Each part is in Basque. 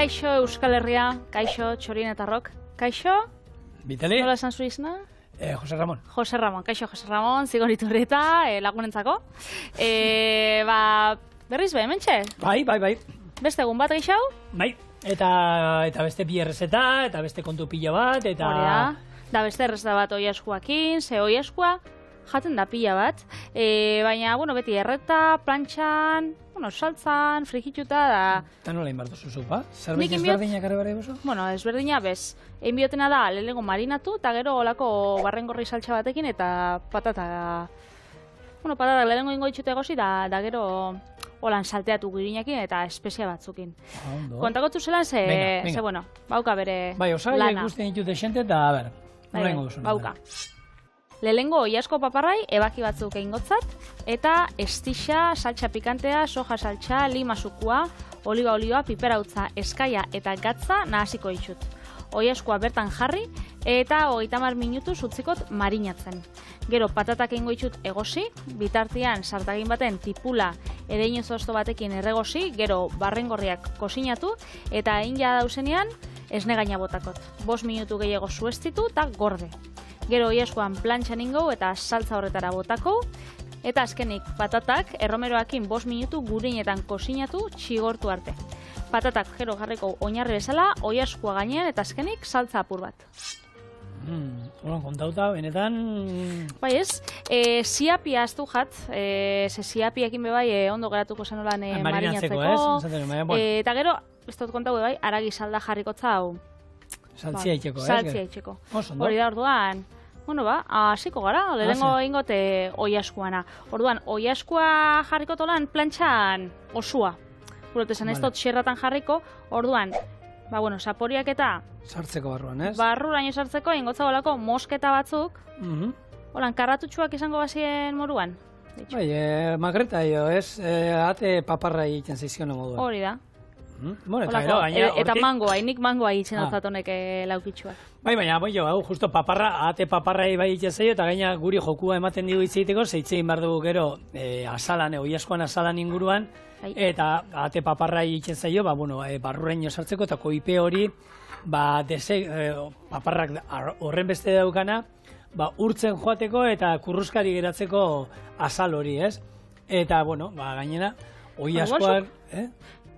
Kaixo Euskal Herria, kaixo Txorienetarrok, kaixo? Biteli? Nola esan zu izena? Jose Ramon. Jose Ramon, kaixo Jose Ramon, Zigoriturrieta, lagunentzako. Berriz be, hementxe? Bai. Beste egun bat geixau? Bai, eta beste bi errezeta, eta beste kontu pila bat, eta... Hori da beste errezeta bat oiaskuakin, ze oiaskua jaten da pila bat. Baina, beti erreta, plantxan, saltzan, frigituta da... Eta nola inbartu zuzu, ba? Zerbait ezberdinak ere barri bozu? Ezberdina bez. Egin biotena da, lehenengo marinatu, eta gero olako barrengorri saltxa batekin, eta patata... Patata lehenengo ingo ditxute gozi, da gero holan salteatu girinakin eta espezia batzukin. Kontakotzu zelan, ze, bauka bere lana. Bai, osagaiak guztien ditut esente, eta, nola ingo duzu? Bauka. Lehenengo oiasko paparrai, ebaki batzuk egingotzat, eta estixa, saltxa pikantea, soja saltxa, lima sukua, oliba, piperautza, eskaia eta gatza nahasiko ditut. Oiaskoa bertan jarri, eta 30 minutuz utzikot marinatzen. Gero patatak egingo ditut egosi, bitartean sartagin baten tipula ereino zosto batekin erregosi, gero barrengorriak kosinatu, eta egin jada dauzenean esne gaina botakot. 5 minutu gehiago zuestitu eta gorde. Gero oiaskoan plantxan ingo eta saltza horretara botako, eta azkenik patatak erromeroakin 5 minutu gurinetan kosinatu txigortu arte. Patatak gero jarriko oinarri bezala, oiaskoa gainean eta azkenik saltza apur bat. Kontauta, benetan... Bai ez, siapia aztu jat, ze siapiakin bebai ondo geratuko zen olan marinatzeko. Eta gero, ez dut kontau bai, aragi salda jarrikotza hau. Saltzia itxeko, Saltzia itxeko. Hori da orduan, hasiko gara, lehenengo ingote oiaskuana. Orduan, oiaskua jarrikotolan plantxan osua. Gurotesan ez dut xerratan jarriko, orduan, saporiak eta... Sartzeko barruan, ez? Barruraino sartzeko, ingotza golako mosketa batzuk, holan, karratutxuak izango bazien moruan. Bai, magreta ez? Ate paparra egiten zaizkiona moduan. Hori da. Eta mangoa, nik mangoa egiten dut honek laukitxua. Bai, baina, justo ate paparra bai egiten zaio, eta gaina guri jokua ematen digu itzeiteko, zeitzein behar dugu gero azalan, oiaskoan azalan inguruan, eta ate paparra egiten zaio, barruraino sartzeko, eta koipe hori, paparrak horren beste daukana, urtzen joateko eta kurruskari geratzeko azal hori, ez? Eta, gainera, oiaskoan...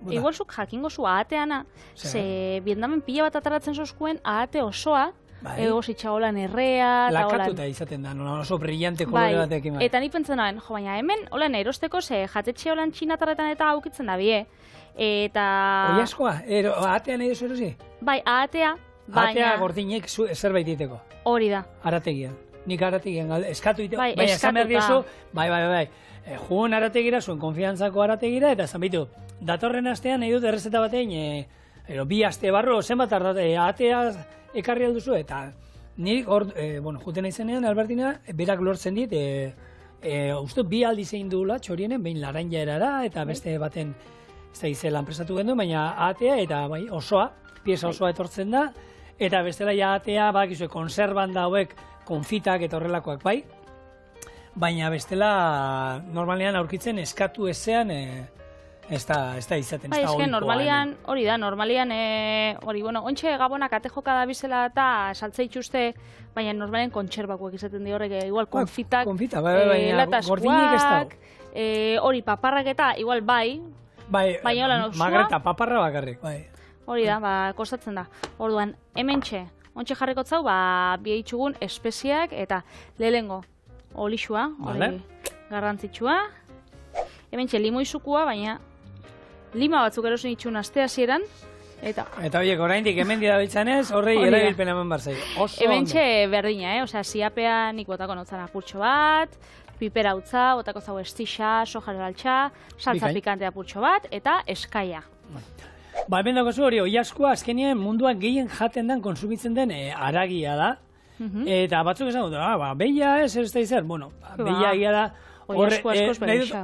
Igual zuk jakingo zu ahateana, ze Vietnamen pila bat ataratzen zozkuen ahate osoa, egositxa holan errea... Lakatuta izaten da, oso brillante kolore batekin. Eta ni pentsen nahen, baina hemen holan erosteko, ze jatetxe holan txinatarretan eta aukitzen da bie. Eta... Oiaskoa? Ahatean edo erosi? Bai, ahatea, baina... Ahatea gordinek zerbait diteko. Hori da. Arategian. Nik arategian, eskatu diteko. Bai, eskatuta. Bai. Jugun arategira, zuen konfiantzako arategira, eta zan bitu, datorren astean nahi dut errezeta batein, bi aste barru, zenbat ahatea ekarri alduzu, eta nik juten aizenean, Albertina, berak lortzen dit, uste bi aldi zein dugula, txorienen, behin laranja erara, eta beste baten, ez da izela enpresatu gendu, baina ahatea, eta osoa, pieza osoa etortzen da, eta bestela ahatea, bakizue, konserban da hauek, konfitak eta horrelakoak bai, baina bestela normalean aurkitzen eskatu ezean ez da izaten, ez da ohikoa. Normalian, hori da, ontxe gabonak ate joka da bizela eta saltza itxuste, baina normalean kontxerbakoak izaten di horrek, igual konfitak, lataskuak, hori paparrak eta, igual bai, baina hola nosua. Magreta, paparra bakarrik, bai. Hori da, kostatzen da. Orduan, hementxe, ontxe jarrikotzau, biaitxugun espeziak eta lehengo. Olixua, hori garrantzitsua. Hementxe limoizukua, baina lima batzuk erosin itxun aste hasieran. Eta horiek oraindik hemen dira biltzanez, horrei erabilpen eman barzai. Hementxe berdina, siapea nik botako notzan apurtxo bat, piperautza, botako zau estixa, soja saltxa, saltza pikantea apurtxo bat, eta eskaia. Hemen dagozu hori, oiaskoa azkenean munduan gehien jaten den, konsumitzen den aragia da. Eta batzuk esan dut, behia ez da izan, behia egia da,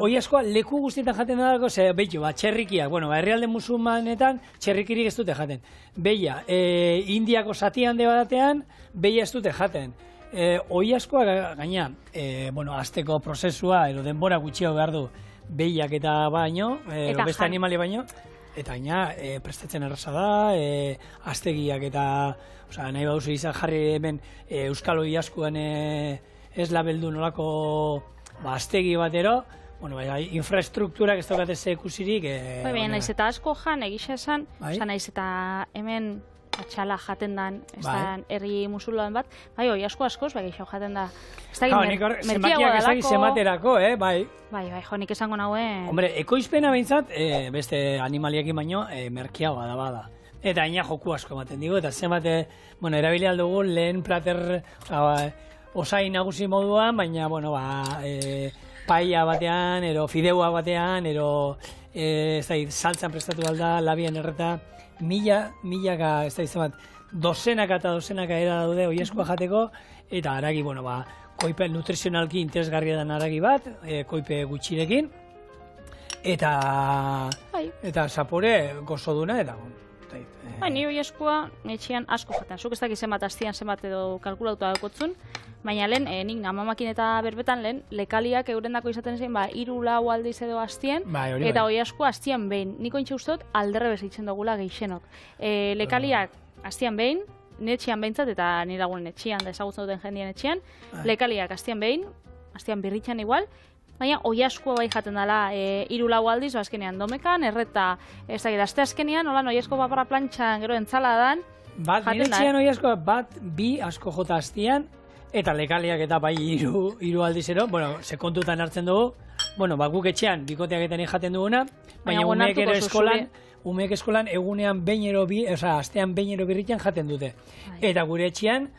oiaskoa leku guztietan jaten dago, ze behio, txerrikiak, herrialde musulmanetan txerrikirik ez dute jaten. Behia, Indiako zati hande batean, behia ez dute jaten. Oiaskoa gaina, azteko prozesua, edo denbora gutxiago behar du, behiak eta baino, beste animali baino, eta gaina prestatzen erraza da, aztegiak eta, nahi baduzu izan jarri hemen Euskal Oilaskoan ez labeldu nolako aztegi batero, infrastrukturak ez daukate zekusirik. Baina naiz eta asko jan, egisa esan, naiz eta hemen atxala jaten dan, ez da herri musulman bat, Oilasko askoz, gehiago jaten da. Zenbakiak ezagik zenbaterako, bai. Bai, nik esango nahuen. Hombre, ekoizpena behintzat, beste animaliakin baino, merkeagoa da bada. Eta aina joku asko ematen digu, eta zenbat, erabili aldugu lehen plater, osai nagusi moduan, baina, paia batean, ero fideua batean, ero saltzan prestatu alda, labien erreta, milaka, ez da izan bat, dozenaka eta dozenaka era daude Oilaskoa jateko, eta haragi, koipe nutrizionalki interesgarria den haragi bat, koipe gutxirekin, eta zapore gozoduna, eta ni Oilaskoa etxean asko jaten, zuk ez dakit zenbat astian zenbat edo kalkulauta daukotzun, baina lehen, nik amamakin eta berbetan lehen, lekaliak eurendako izaten zen, 3-4 aldiz edo astien, eta Oilaskoa astian behin. Niko intxe ustot, alderre bezitzen dugula geixenok. Lekaliak astian behin, nire etxean behintzat, eta nire lagunen etxean, da ezagutzen duten jendien etxean, lekaliak astian behin, astian birritxan igual, baina Oilaskoa bai jaten dela 3-4 aldiz, azkenean domekan, erreta, ez da, aste azkenean, holan Oilasko paparra plantxan, gero entzaladan, nire etxean Oilaskoa 1-2 asko jota astian, eta lekaliak eta bai 3 aldizero, sekontutan hartzen dugu, guk etxean bikoteak eta jaten duguna, baina umeek eskolan egunean astean behin ero birritan jaten dute. Eta gure etxean,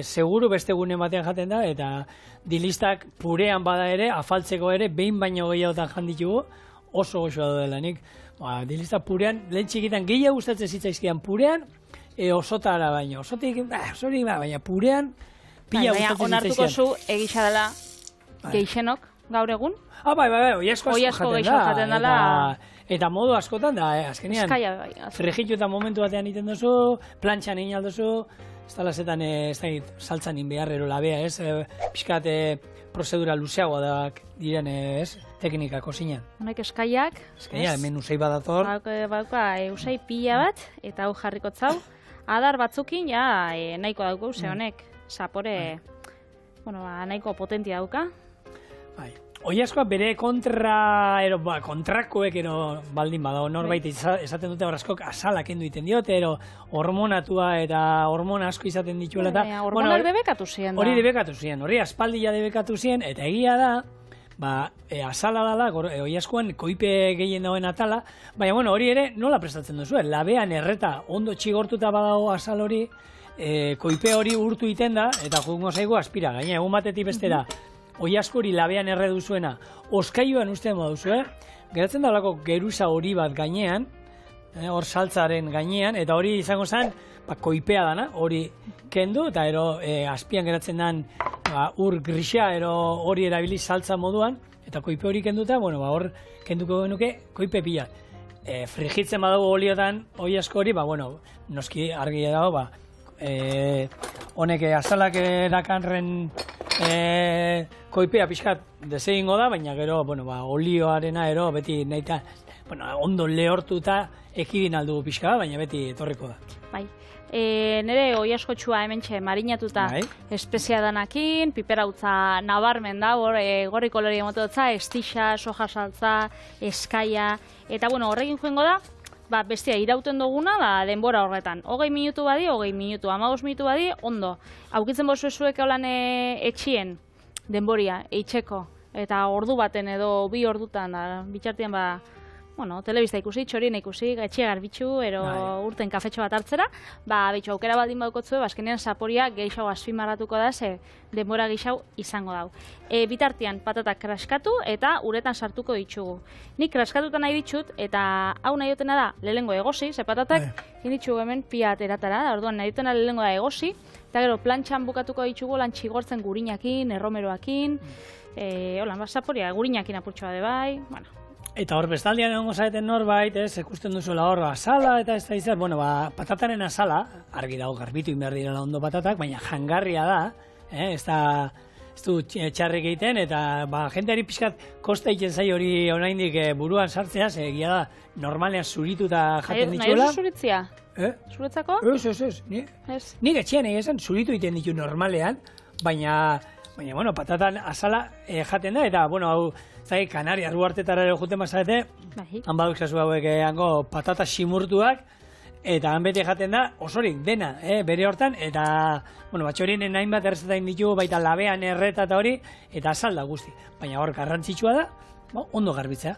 seguru beste egunen batean jaten da, eta dilistak purean bada ere, afaltzeko ere, behin baino gehiagotan janditugu, oso goxoa dela nik. Dilistak purean, lehen txikitan gehiago gustatzen zitzaizkidan purean, osotara baino. Osotik, baina purean, baina onartuko zu egisa dela geixenok gaur egun? Bai, Oilasko jaten dela. Eta modu askotan da, azkenean. Frijitu eta momentu batean iten duzu, plantxan egin alduzu, ez dala zetan saltzan inbeharrero labea, ez? Piskat prozedura luzeagoa da diren, ez? Teknika kosinan. Honek eskaiak. Eskaia, hemen usai badator. Usai pila bat, eta hau jarriko zau. Adar batzukin, nahiko dauko, ze honek. Zapore, nahiko potentia dauka. Oilaskoa bere kontrakoek baldin bada, norbait esaten dute horazkok asalak endu iten diote, hormonatua eta hormona asko izaten dituela eta... Hormonak debekatu ziren da. Hori debekatu ziren, hori aspaldia debekatu ziren, eta egia da, asala dala, Oilaskoan koipe gehien dauen atala, baina hori ere nola prestatzen duzu, labean erreta ondo txigortuta badago asal hori, koipe hori urtu iten da, eta jungo zaigu aspira, gaina egun batetik bestera, Oilasko hori labean erre duzuena, oskailuan ustean baduzu, geratzen da olako geruza hori bat gainean, hor saltzaren gainean, eta hori izango zen, koipea dana, hori kendu, eta azpian geratzen den ur grisa, hori erabili saltza moduan, eta koipe hori kenduta, hor kenduko genuke koipe pila. Frijitzen badago oliotan Oilasko hori, noski argi dago, honek azalak dakanren koipea pixkat desegingo da, baina gero, olioarena beti nahita, ondo lehortuta ekidin aldugu pixka, baina beti etorriko da. Bai. Nere Oilasko txua hementxe marinatuta espezia danakin, piperautza nabarmen da, gorri kolori emototza, estixa, soja saltza, eskaia, eta horrekin joengo da, bestia irauten duguna denbora horretan. 20 minutu badi, 20 minutu, 15 minutu badi, ondo. Aukitzen bozu zuek holan etxien denboria, eitxeko, eta ordu baten edo 2 ordutan, bitxartian telebista ikusi, txorien ikusi, etxea garbitxu, urten kafetxo bat hartzera, bitxu aukera baldin badukotzue, azkenean zaporia gehiago azpimarratuko da, ze denbora gehiago izango dau. Bitartian patatak kraskatu eta uretan sartuko ditugu. Nik kraskatuta nahi ditut, eta hau nahi dutena da, lehengo egosi, ze patatak ditugu hemen pia ateratara, orduan nahi dutena lehengo da egosi, eta gero plantxan bukatuko ditugu, lan txigortzen gurinakin, erromeroakin, zaporia gurinakin apurtxoa de bai, Eta hor bestaldian egongo zaeten norbait, ikusten duzuela hor asala eta ez da izan, patataren asala, argi dago garbitu inbehar direla ondo patatak, baina jangarria da, ez da ez du txarrik egiten, eta jendeari pixkat kosta egiten zai hori oraindik buruan sartzea, egia da, normalean zurituta jaten dituela. Nahi zuritzia? Zuretzako? Ez. Nik etxean egin zuritu egiten ditu normalean, baina, bueno, patatan azala jaten da, eta, bueno, hau, zai, Kanariar Uhartetara ere juten bazarete, han baduk zazu hauek hango patata simurtuak, eta han bete jaten da, osorik dena, bere hortan, eta, bueno, batxorien hainbat errezetain ditugu, baita labean erreta eta hori, eta azalda guzti. Baina hor garrantzitsua da, ondo garbitzea.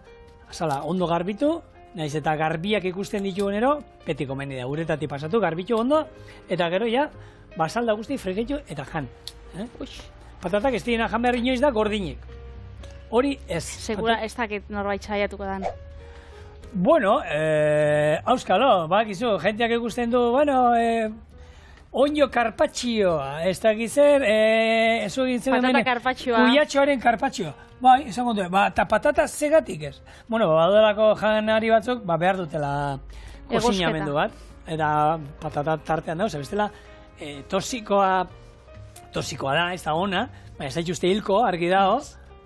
Azala, ondo garbitu, naiz eta garbiak ikusten ditugunero, beti komeni da, uretatik pasatu, garbitu ondo, eta gero ja, bazalda guzti fregetu eta jan. Patatak ez direna jan behar inoiz da gordinik. Hori ez. Segura ez dakit norbait saiatuko dan. Bueno, auskalo, bakizu, jenteak ikusten du, bueno, onjo karpatxioa, ez dakit zer, ez egintzen patata karpatxioa. Kuiatxoaren karpatxioa. Bai, izango du, eta patata zegatik ez. Bueno, badolako janari batzuk, behar dutela kozinamendu bat, eta patata tartean dauz, bestela, toxikoa da, ez da ona, ez da itxuste hilko, argi dago,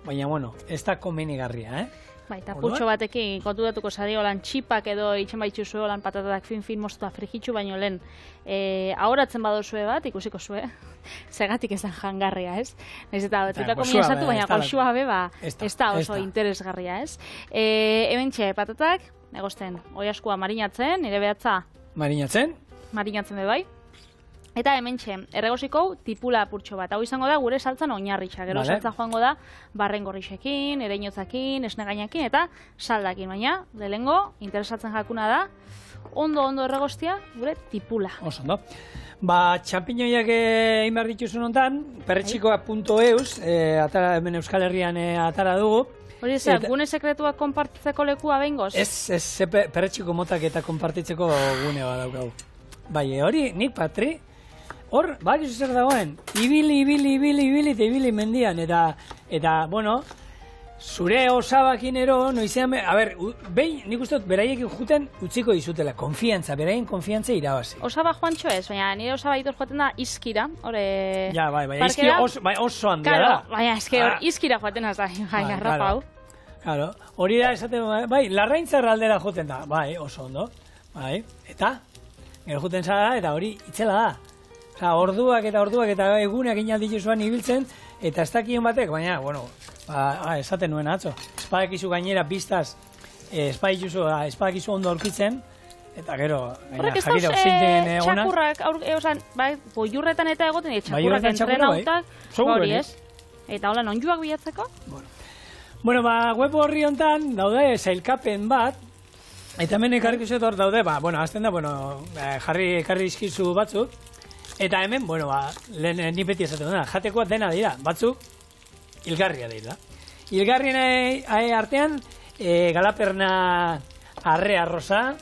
baina, bueno, ez da komenigarria, Eta pultxo batekin kontudatuko zari holan txipak edo itxen baitxuzu holan patatak fin moztuta frigitxu, baino lehen ahoratzen badozue bat, ikusiko zue, zegatik ez da jangarria, ez? Naiz eta tripako minazatu, baina goxua beba ez da oso interesgarria, ez? Hemen txe, patatak, egosten, oiaskua marinatzen, nire behatza? Marinatzen? Marinatzen be bai. Eta hementxe, erregosiko tipula apurtxo bat. Hau izango da gure saltzan oinarritxa. Gero saltza joango da barren gorrixekin, ereinotzakin, esnegainakin eta saldakin. Baina, lehengo, interesatzen jakuna da, ondo erregostia gure tipula. Oso, ondo. Txampiñoiak egin behar dituzun ontan, perretxikoa.eus, hemen Euskal Herrian atara dugu. Hori ez, gune sekretuak konpartitzeko lekua behingoz? Ez, perretxiko motak eta konpartitzeko gune bat daukau. Bai, hori, nik Patri, hor, bakizu zer dagoen, ibili mendian, eta, bueno, zure osabakin ero, noizean, behin, nik uste dut, beraiekin juten utziko dizutela, konfiantza, beraien konfiantza irabazi. Osaba joantxo ez, baina nire osaba ditor joaten da izkira, hori... Ja, bai, izkira oso handia da. Baina, eske hor, izkira joaten az da, baina, rapau. Claro, hori da esaten, bai, larraintzarra aldera joten da, bai, oso ondo, bai, eta... Gero juten zara eta hori itzela da. Orduak eta egunak inaldituzuan ibiltzen, eta ez dakion batek, baina, bueno, esaten nuen atzo. Espadakizu gainera biztaz, espadakizu ondo aurkitzen, eta gero, jakira osinten ona. Txakurrak, boiurretan eta egoten, txakurrak entrenautak, hori ez. Eta hola, onjuak bilatzeko? Bueno, web horri hontan daude sailkapen bat, eta hemen ekarrik izut hor daude, azten da, ekarri izkizu batzuk, eta hemen, lehen ni beti esaten dena, jatekoak dena dira, batzuk, hilgarria dira. Hilgarrien artean, galaperna arre arroza,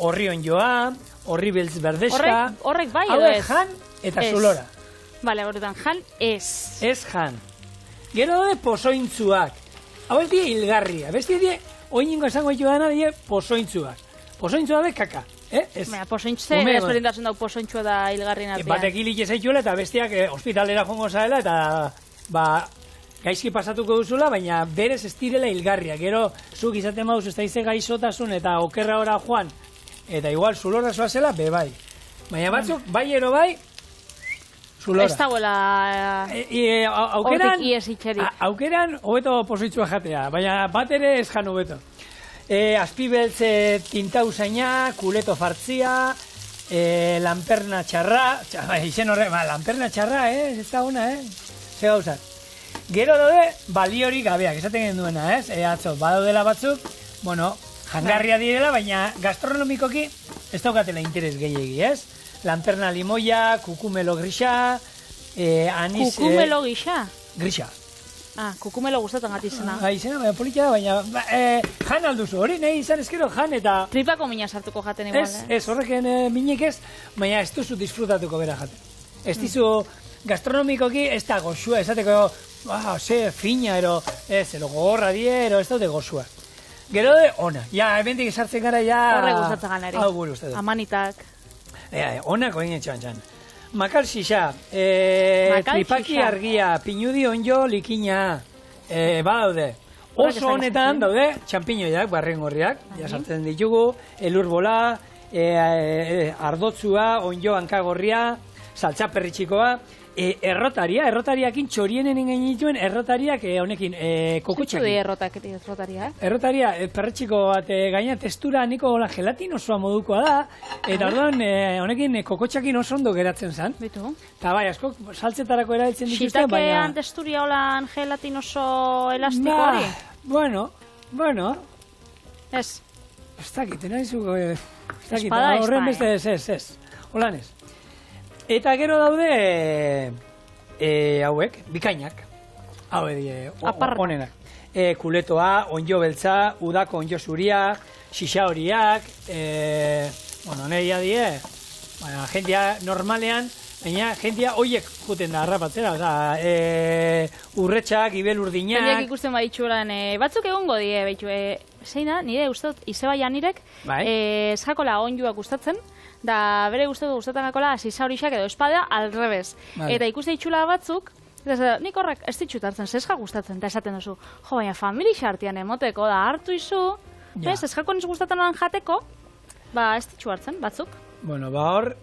horri onjoa, horri beltz berdeska, horrek bai edo ez? Jan eta zulora. Bale, horretan, jan ez. Ez jan. Gero daude pozointzuak. Hau ez die hilgarria, besti die, oiningo esango ditu dana die pozointzuak. Pozointzua da kaka. Pozointze, ezberdintatzen dau pozointzua da hilgarrien artean. Batek hilik ezaituela eta bestiak ospitalera jongo zaela eta gaizki pasatuko duzula, baina berez ez direla hilgarria. Gero, zuk izaten mauz ez da ize gaizotasun eta okerra ora joan, eta igual zulora zoazela, bai. Baina batzuk, bai ero bai, zulora. Ez dagoela hortik ies itxerik. Aukeran, hobeto pozointzua jatea, baina bat ere ez jan hobeto. Azpibeltz tinta usaina, kuleto fartzia, lanperna txarra, izen horre, lanperna txarra, ez da ona, ze gauza. Gero daude, baliorik gabeak, esaten genduena, atzo, badaudela batzuk, jangarria direla, baina gastronomikoki ez daukatela interes gehiegi, Lanperna limoia, kukumelo grisa, anis... Kukumelo grisa? Grisa. Kukumelo gustatzen gati izena. Izena, politia da, baina jan alduzu, hori nahi izan ezkero jan eta... Tripako mina sartuko jaten igual, Ez, horreken minik ez, baina ez duzu disfrutatuko bera jaten. Ez dizu gastronomikoki ez da goxua, esateko, ze fina, ero gogorra die, ez dute goxua. Gero de ona, hemendik esartzen gara, horre gustatzen gana ere. Hau gure uste dut. Amanitak. Onako egin etxoan txan. Makal xixa, tripaki argia, pinudi onjo likina, badaude. Oso honetan daude txampiñoiak, barrengorriak, jasartzen ditugu, elurbola, ardotzua, onjo hankagorria, saltzaperritxikoa, errotariakin txorienen ingen dituen errotariak honekin kokotxakin. Zutzu errotaria, Errotaria, perretxiko bat gaina testura niko gelatin osoa modukoa da, eta orduan honekin kokotxakin oso ondo geratzen zen. Bitu. Eta bai, asko saltzetarako erabiltzen dituzte, baina... Xitakean testuria holan gelatin oso elastiko hori? Bueno. Ez. Ez dakit, nahizuko... Espada horren beste ez. Holan ez. Eta gero daude hauek, bikainak. Honenak. Kuletoa, onjo beltza, udako onjo zuria, xixa horiak, neria die, jentia normalean, baina jentia hoiek juten da harrapatzera, urretxak, ibel urdinak. Jendiak ikusten baditxuelan, batzuk egongo die, zein da, nire uste dut, Izeba Janirek, eskakola onjuak gustatzen, da bere gustatzen gakola sisa horixak edo espada alrebez. Eta ikuste itxula batzuk, nik horrek ez ditxut hartzen, zeska gustatzen, eta esaten duzu, baina famili xartian emoteko, da hartu izu, eskako niz gustatzen lan jateko, ez ditxu hartzen, batzuk. Hor,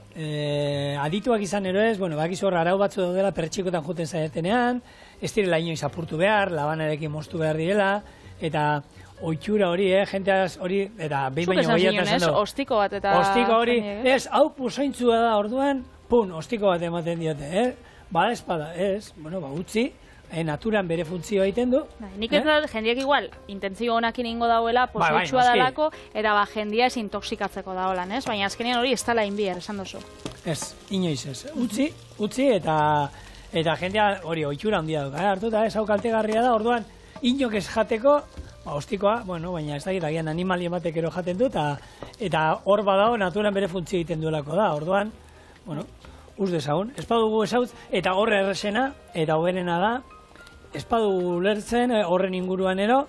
adituak izan ero ez, bakizu hor arau batzu daudela pertxikotan juten zaietenean, ez direla inoiz apurtu behar, labanarekin moztu behar direla, eta oitxura hori, jenteaz hori, eta behin baino gehiagotan zen du. Ostiko bat eta... Ostiko hori, hau pusointzua da orduan, ostiko bat ematen diote, Bada espada, utzi, naturan bere funtzioa egiten du. Nik ez da, jendiak igual, intentzio honakin ingo dauela, posoitxua dalako, eta jendia ez intoxikatzeko daolan, baina azkenean hori ez tala inbier, esan duzu. Ez, inoiz ez. Utzi, eta jendia hori oitxura handia du, hartuta ez hau kaltegarria da, orduan, inok ez jateko, ostikoa, baina ez dakit, agian animalien batek ero jaten du, eta hor badao naturan bere funtzio egiten duelako da, orduan, uz dezagun, ez badugu ezautz, eta horre errezena, eta hoberena da, ez badugu lertzen horren inguruan ero,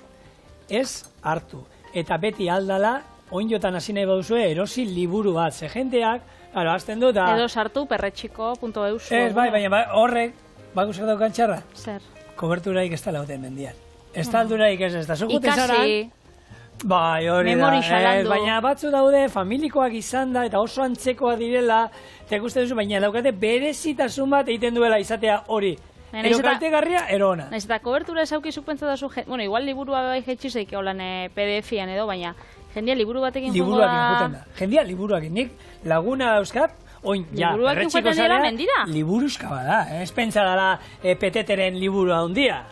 ez hartu. Eta beti aldala, oinjotan hasi nahi baduzue, erosi liburu bat, ze jenteak, azten du, eta... Edo sartu perretxiko.eus. Ez, baina horrek, bakuzak daukan txarra? Zer? Koberturaik ez tala hoten mendian. Ez talduraik ez da, zukute zaran... Ikasi. Bai, hori da. Baina batzu daude, familikoak izan da, eta oso antzekoa direla, eta ikusten duzu, baina daukate berezitasun bat egiten duela izatea hori. Ero kaltegarria, ero ona. Naiz eta kobertura esaukizu pentsa dazu, igual liburua bai jetxizeik holan PDF-ian edo, baina jendia liburu batekin jungo da... Liburuakin juten da. Jendia liburuakin. Nik laguna dauzkat, liburuakin juten dira mendira. Liburuzka bada, ez pentsa dala peteteren liburua ondia.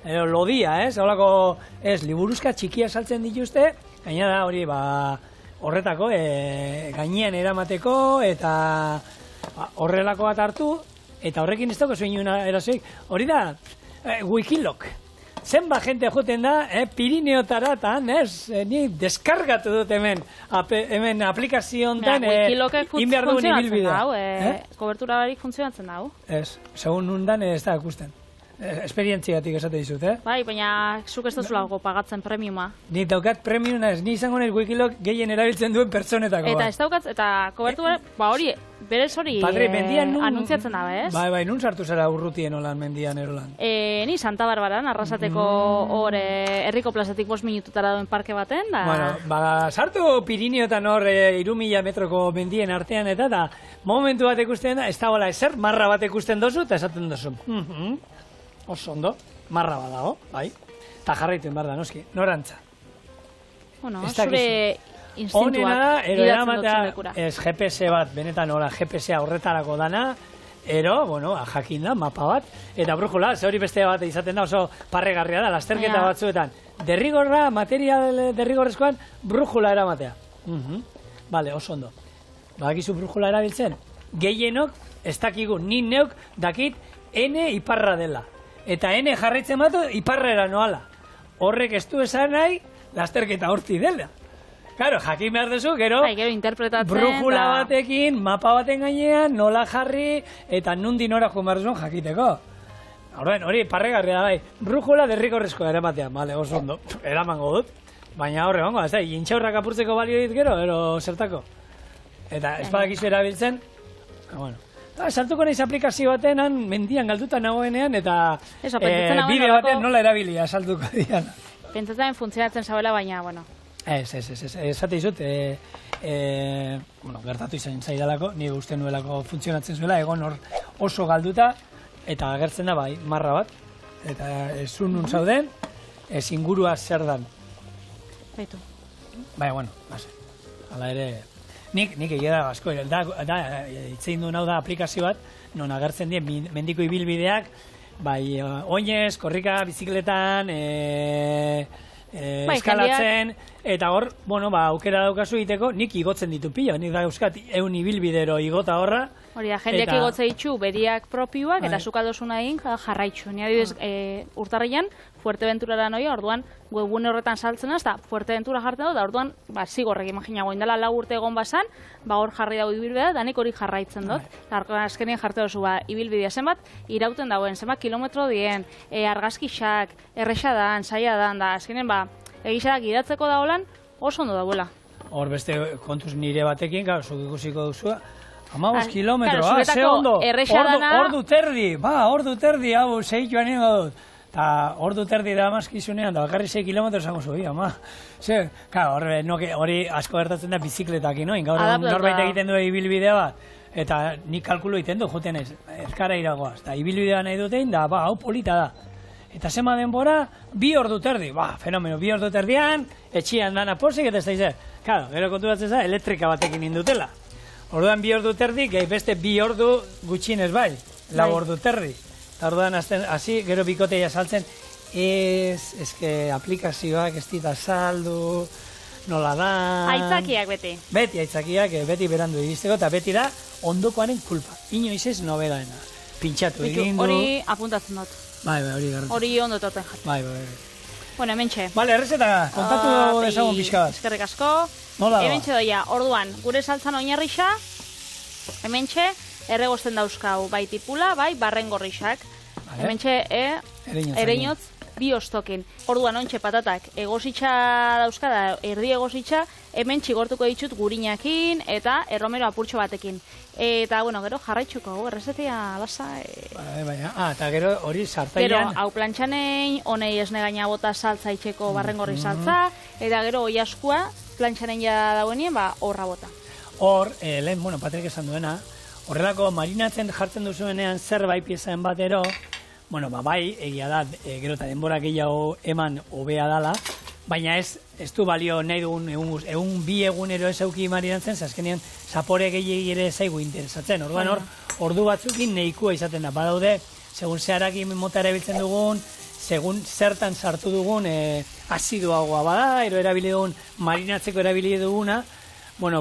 Lodia, holako, liburuzka txikia saltzen dituzte, gaina da hori, horretako, gainean eramateko, eta horrelako bat hartu, eta horrekin ez dago zuen erasoik. Hori da, Wikiloc. Zenba jente joten da, Pirineotaratan, ni deskargatu dut hemen aplikazio honetan, inberdu funtzionatzen dau, kobertura barik funtzionatzen dau. Ez, segun nundan ez da akusten. Esperientziatik esate dizut, Bai, baina zuk ez duzulago pagatzen premiuma. Nik daukat premiuma ez, ni izango nahi Wikiloc gehien erabiltzen duen pertsonetako. Eta ez daukat, eta kobertura, hori, berez hori anuntziatzen dabe, ez? Bai, nun sartu zara urrutien holan mendian erolan? Ni Santa Barbaran, Arrasateko hor herriko plazatik 5 minututara duen parke baten, da... Bueno, sartu Pirineotan hor 3.000 metroko mendien artean eta da, momentu bat ikusten da, ez da hola ezer, marra bat ikusten dozu, eta esaten dozu. Oso ondo, marra badago, bai. Eta jarraituen behar da, noski, norantza. Zure instintuak gidatzen dutzen lekura. Ez GPS bat, benetan hola, GPS-a horretarako dana, jakin da, mapa bat, eta brujula, ze hori beste bat izaten da, oso parregarria da, lasterketa batzuetan. Derrigorra, material derrigorrezkoan, brujula eramatea. Bale, oso ondo. Badakizu brujula erabiltzen? Gehienok, ez dakigu, ni neuk dakit, N iparra dela. Eta N jarraitzen batu, iparrera noala. Horrek ez du esan nahi, lasterketa horti dela. Claro, jakin behar duzu, gero brujula batekin, mapa baten gainean, nola jarri, eta nundi nora joan behar duzun jakiteko. Hori, parregarria da bai. Brujula derrigorrezko eramatea, bale, oso ondo, eramango dut. Baina horre, ez da, intxaurrak apurtzeko balio dit gero, zertako. Eta espadakizu erabiltzen, Sartuko naiz aplikazio baten, han mendian galduta nagoenean, eta Eso, pentsatzen nagoen bideo nolako- baten nola erabilia saltuko dian. Pentsatzen funtzionatzen zabela, baina, bueno. Esate izut, bueno, gertatu izan zaidalako, nire uste nuelako funtzionatzen zuela, egon hor oso galduta, eta agertzen da bai, marra bat, eta ezun nun zauden, ez ingurua zer dan. Baitu. Bai, bueno, base, hala ere, nik egia da asko, itzein duen hau da aplikazio bat, non agertzen dien mendiko ibilbideak, bai, oinez, korrika, bizikletan, eskalatzen, eta hor, bueno, aukera daukazu egiteko, nik igotzen ditu pila, nik da euskat eun ibilbidero igota horra. Hori da, jendeak igotze ditu beriak propioak, eta zuk adosuna egin jarraitzu. Ni adibidez, urtarrian, Fuerteventurara noia, orduan, webgune horretan saltzen ez, da Fuerteventura jartzen dut, da orduan, zigorrek imaginago, indala 4 urte egon basan, hor jarri dago ibilbidea, da nik hori jarraitzen dut. Azkenien jarte duzu, ibilbidea zenbat, irauten dagoen, zenbat kilometro dien, argazkixak, errexadan, saiadan, da azkenien, egixadak idatzeko da holan, oso ondo dauela. Hor beste kontuz nire batekin, zuk ikusiko duzu, 15 kilometro, claro, ze ondo, errexadana... ordu terdi, hau, zeituan ingo dut. Eta ordu terdi da amazkizunean, da bakarri 6 kilometro zango zu, ama. Ze, hori asko gertatzen da bizikletak, inoin, gaur norbait egiten du ibilbidea bat, eta nik kalkulo egiten du, joten ez, ezkara iragoaz, eta ibilbidea nahi dutein, da, hau polita da. Eta zema denbora, 2 ordu terdi, fenomeno, 2 ordu terdian, etxian dana posik, eta ez da izan. Claro, gero kontu batzen za, elektrika batekin indutela. Orduan 2 ordu terdi, gehi beste 2 ordu gutxinez bai, 4 ordu terdi. Eta orduan hasi, gero bikoteia saltzen, eske aplikazioak ez dita saldu, nola da... Aitzakiak beti. Beti aitzakiak, beti berandu iristeko, eta beti da ondokoaren kulpa. Inoiz ez nobedana. Pintxatu egin du... Hori apuntatzen dut. Bai, hori garratu. Hori ondo toten jatu. Bai. Bueno, hementxe. Bale, errezeta, kontatu dezagun pixka bat. Eskerrik asko. Nola da? Hementxe doia, orduan, gure saltzan oinarrixa, hementxe, erregosten dauzkau, bai tipula, bai barren gorrixak. Hementxe, ereinotz, 2 ostokin. Orduan, ontxe patatak, egositxa dauzka da, erdi egositxa, hemen txigortuko ditut gurinakin eta erromero apurtxo batekin. Eta, bueno, gero jarraitzuko, errezetia lasa... eta gero hori sartailean... Gero, hau plantxanein, honei esne gaina bota saltza itxeko barrengorri saltza, eta gero hoi askua, plantxanein ja dauenien, horra bota. Hor, lehen, bueno, Patrik esan duena, horrelako marinatzen jartzen duzuenean zerbait piezaen batero, bueno, bai, egia da, gero eta denbora gehiago eman hobea dala, baina ez du balio nahi dugun egun 2 egunero ez auki marinatzen, azkenean zapore gehiagi ere zaigu interesatzen. Orduan hor, ordu batzukin nahikoa izaten da. Badaude, segun zeharakin mota erabiltzen dugun, segun zertan sartu dugun azidoagoa bada, ero erabili dugun marinatzeko erabili duguna, bueno,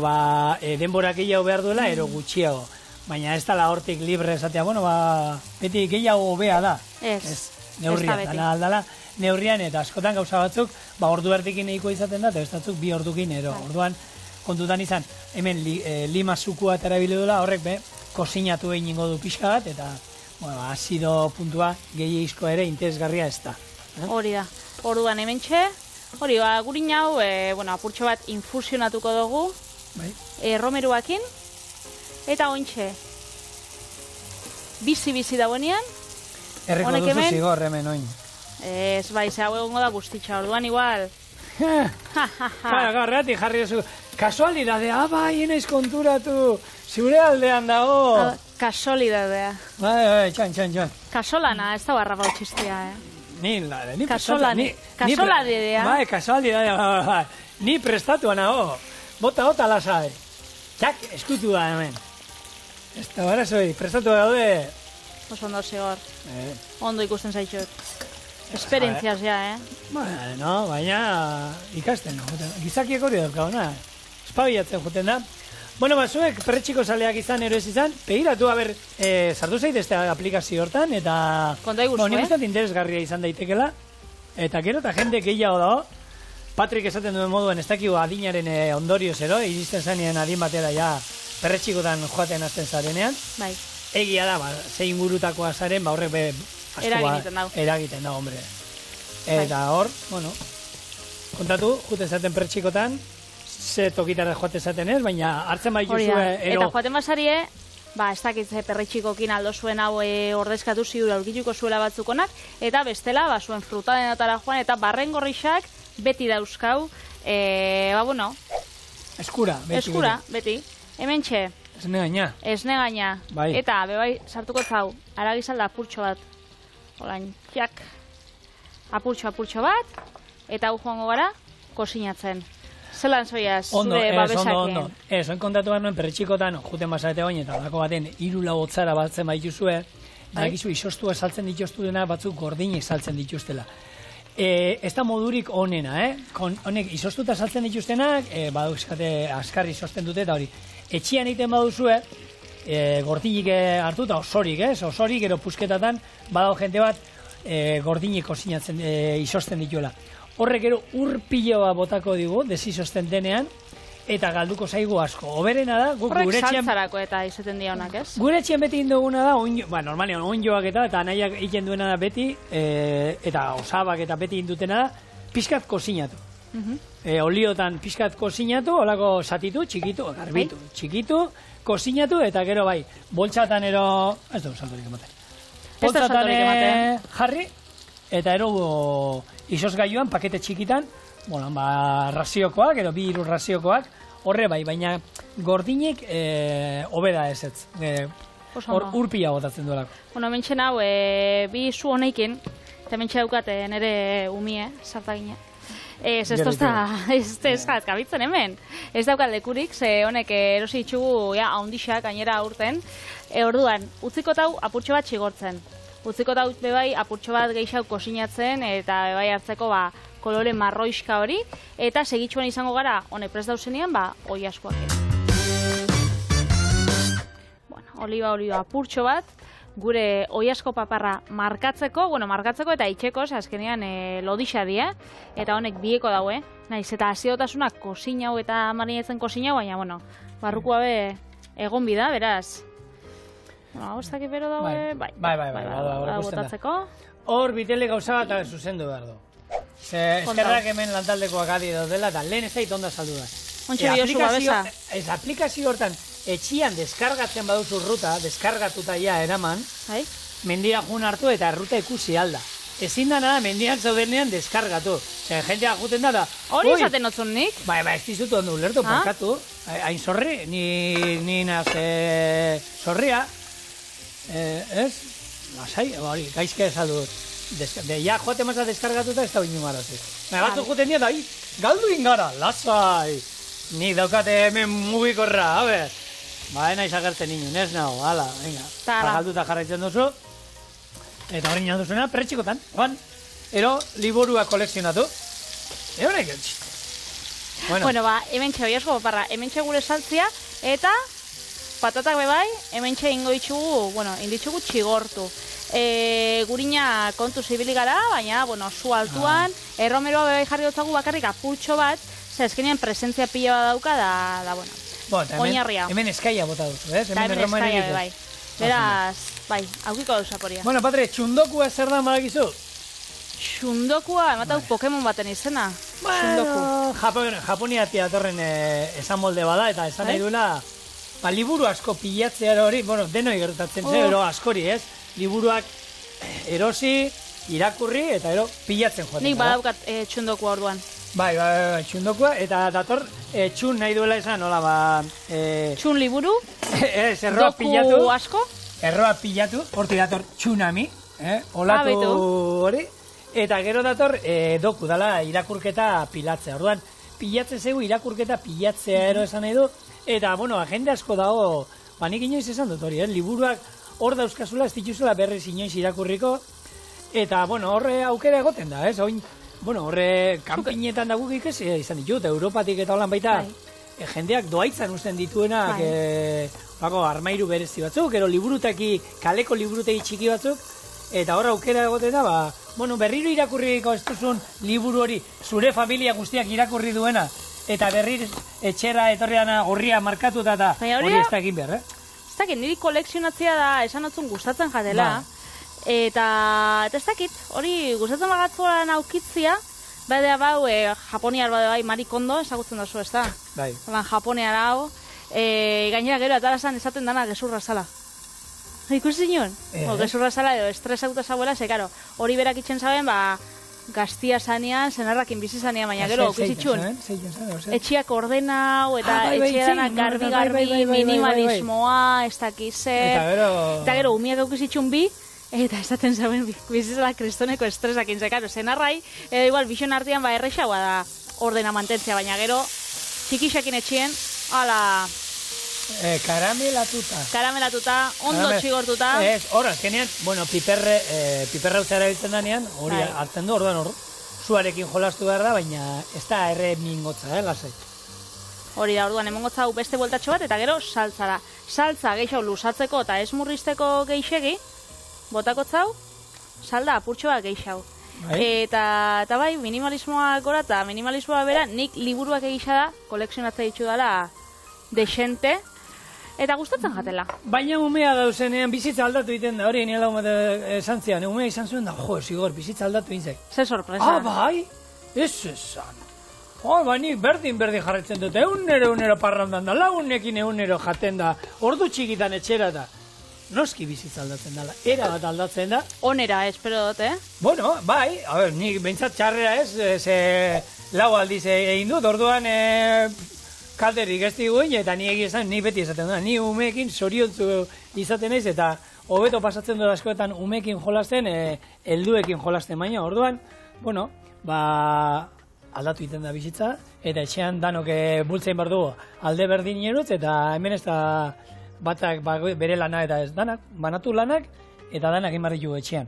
denbora gehiago behar duela, ero gutxiago. Baina ez dala hortik libre esatea, bueno, beti gehiago hobea da. Ez, neurrian, dana aldala, neurrian eta askotan gauza batzuk, ordu erdikin nahiko izaten da, eta ez batzuk 2 ordukin ero. Orduan, kontutan izan, hemen lima zukua eta erabili duela, horrek kozinatu egin ingo du pixka bat, eta, bueno, azido puntua gehiagizko ere interesgarria ez da. Hori da. Orduan hementxe, hori, gurin hau, bueno, apurtxo bat infusionatuko dugu, romeruakin, eta ointxe, bizi dagoenean, erreko duzu zigor hemen oin. Ez, bai, ze hau egongo da guztitxa, orduan igual. Garrati jarri duzu, kasualidadea, bai, enaiz konturatu, zure aldean dago. Kasualidadea. Bai, txan. Kasolana, ez da barra bau txistia, Ni Kasualidadea. Bai, kasualidadea, ni prestatuan nago. Bota lasai. Txak, eskutu da hemen. Ez da bara zoi, prestatu daude. Oso ondo zigor. Ondo ikusten zaitxut. Esperientziaz ja, Bueno, baina ikasten. Gizakiek hori daukaguna. Espabiatzen juten da. Bueno, zuek perretxiko saleak izan, ero ez izan, pegiratu, sartu zaitezte aplikazio hortan, eta... Konta iguzu, nik uste interesgarria izan daitekela. Eta gero eta jende gehiago dago. Patrik esaten duen moduen ez dakigu adinaren ondorioz ero, iristen zanean adin batera ja perretxikotan joaten azten zarenean. Bai. Egia da, zein ingurutakoa zaren, horrek eragiten da, hombre. Eta hor, bueno, kontatu, juten zaten perretxikotan, ze tokitara joaten zaten ez, baina hartzen bai juzue... Eta joaten basarie, ez dakit perretxikokin aldo zuen hau ordezkatu ziur aurkituko zuela batzukonak, eta bestela, zuen frutadenatara joan, eta barrengorrixak beti dauzkau, Eskura, beti. Hementxe. Esne gaina. Bai. Eta, bebai, sartuko zau, aragizalda apurtxo bat. Olain, jak. Apurtxo bat, eta hau joango gara, kosinatzen. Zelan zoiaz, zure babesakien? Ondo. Oin kontatu behar nuen perretxikotan, juten basarete oin, eta lako baten, 3 hotzara batzen baituzue, badakizu isostua saltzen dituztena batzuk gordinek saltzen dituztela. Ez da modurik onena, honek isostuta saltzen dituztenak, badauzkate askarri sosten dute, eta hori, etxian egiten baduzue, gordinik hartu eta osorik, osorik, gero pusketatan, badao jente bat, gordinik kosinatzen, isosten dituela. Horrek gero urpiloa botako digu, desisosten denean, eta galduko zaigu asko. Oberena da, guk horrek saltzarako eta izaten dionak, ez? Gure etxean beti induguna da, normalian onjoak eta nahiak egiten duena da beti, eta osabak eta beti indutena da, pixkat kosinatu. Oliotan pixkat kosinatu, olako satitu, txikitu, garbitu, txikitu, kosinatu, eta gero bai, boltsatan ez da saltorik ematen. Boltsatan jarri, eta ero izosgailuan, pakete txikitan, raziokoak, edo 2-3 raziokoak, horre bai, baina gordinek hobeda ezetz. Urpila botatzen duelako. Mentxen hau, bi zu honeikin, eta mentxe daukate nire umie, sartagine. Ez gabitzen hemen. Ez daukat lekurik, ze honek erosi itxugu haundixak gainera aurten. Orduan, utziko tau apurtxo bat txigortzen. Utziko tau bebai apurtxo bat geixau kosinatzen, eta bebai hartzeko kolore marroiska hori, eta segitxuan izango gara, honek prest dauzenean, oi askoak. Oliba apurtxo bat, gure oiasko paparra markatzeko eta itxeko, azkenean lodixa die, eta honek bieko daue, naiz, eta aziotasuna kosinau eta marinetzen kosinau, baina, barrukoa be egon bida, beraz. Hau ez dakit bero daue, bai, botatzeko. Hor, bitele gauza bat zuzendu behar du. Eskerrak hemen lantaldekoak adi dela, eta lehen ez da itonda saldu da. Ontxe biozu babesa. Ez aplikazio hortan, etxian deskargatzen baduzu ruta, deskargatuta ja eraman, mendira jun hartu eta ruta ikusi alda. Ezin da nada, mendian zaudenean deskargatu. Jentea juten da, hori esaten otzun nik? Ez dizut ondo ulertu, parkatu. Hain zorri, ni naz zorria. Ez? Lasai, hori, gaizke esaldu. Ja, joate maza deskargatuta ez da bine marazik. Batzu juten dira, galdu ingara, lasai. Nik daukate hemen mugikorra, a ber. Naiz agertzen inen, ez nago, ala, venga. Galduta jarraitzen duzu. Eta hori nina duzuna, perretxikotan, joan. Ero, liburua kolekzionatu. Horrek eltxiste. Hemen txe oiasko paparra, hemen txe gure saltzia, eta patatak bebai, hemen txe ingo itxugu, inditxugu txigortu. Gurina kontu zibili gara, baina, zu altuan, erromeroa bebai jarri dutzagu bakarrik apurtxo bat, ezkenean presentzia pila bat dauka, da, oinarria. Hemen eskaia bota duzu, ez? Hemen eskaia bebai. Beraz, aukiko dauzakoria. Padre, txundokua zer da marakizu? Txundokua, ematau Pokemon baten izena. Japoniatik datorren esan molde bada, eta esan nahi duela, liburu asko pilatzea hori, denoi gertatzen zen, askori, ez? Liburuak erosi, irakurri, eta pilatzen joaten. Nik badaukat txundokua orduan. Bai, txundokua, eta dator txun nahi duela esan, txun liburu? Ez, erroa pilatu. Doku asko? Erroa pilatu, horti dator txunami, olatu hori. Eta gero dator doku, dala irakurketa pilatzea. Orduan, pilatzen zegu irakurketa pilatzea esan nahi du. Eta, agende asko dago, nik inoiz esan dut hori, liburuak hor dauzkazula, ez dituzula berriz inoiz irakurriko. Eta, horre aukera egoten da, ez? Horre kanpinetan daguk ikes izan ditut, Europatik eta holan baita, jendeak doaitzan uzten dituenak, armairu berezi batzuk, ero liburutaki, kaleko liburutegi txiki batzuk, eta horre aukera egoten da, berriro irakurriko ez duzun liburu hori, zure familia guztiak irakurri duena, eta berriro etxera etorrean gorria markatuta eta hori ez da egin behar, Ez dakit, niri kolekzionatzea da esan otzun gustatzen jatela. Eta ez dakit, hori gustatzen bagatzuan aukitzia, badea bau, japoniar badea bai Marie Kondo, ezagutzen dazu ez da? Bai. Japoniar hau, Gainera gero atarazan esaten dana gezurra zala. Ikusi zinon? Gezurra zala edo estresauta zabuela, ze, karo, hori berak itxen zaben, gaztia zanean, senarrakin bizi zanean, baina gero, okizitxun. Etxiak ordenau, eta etxeanak garbi-garbi, minimalismoa, ez dakize. Eta gero, umiak okizitxun bi, eta esaten zaben bizizela kristoneko estresakin, ze, karo, senarrai, igual, bixon artean, errexagoa da ordena mantentzea, baina gero, txikixakin etxien, ala... Karamelatuta, ondo txigortuta. Hor, azkenean, bueno, piperra utzera erabiltzen danean, hori hartzen du, orduan hor, zuarekin jolastu behar da, baina ez da erre mingotza, lasai. Hori da, orduan, emongotza hau beste bueltatxo bat, eta gero, saltzara. Saltza gehiago luzatzeko eta ez murrizteko geixegi, botakotzau, salda apurtxoa gehiago. Eta bai, minimalismoa gora eta minimalismoa bera, nik liburuak egisa da, kolekzionatzea ditu dela, desente, eta gustatzen jatela. Baina umea dauzenean bizitza aldatu egiten da, hori niela esan zian, umea izan zuen da, zigor, bizitza aldatu egin zaik. Ze sorpresa. Bai, ez esan. Nik berdin jarretzen dut, egunero parrandan da, lagunekin egunero jaten da, ordu txikitan etxera da. Noski bizitza aldatzen dela, era bat aldatzen da. Onera, espero dut, Bueno, bai, nik behintzat txarrera ez, ze lau aldiz egin dut, orduan kalderik ez diguin, eta ni beti esaten da, ni umeekin zoriontzu izaten naiz, eta hobeto pasatzen dut askoetan umeekin jolasten, helduekin jolasten baina, orduan, bueno, aldatu egiten da bizitza, eta etxean danok bultzein behar dugu alde berdin erutz, eta hemen ez da batak bere lana eta ez danak, banatu lanak, eta danak egin behar ditugu etxean.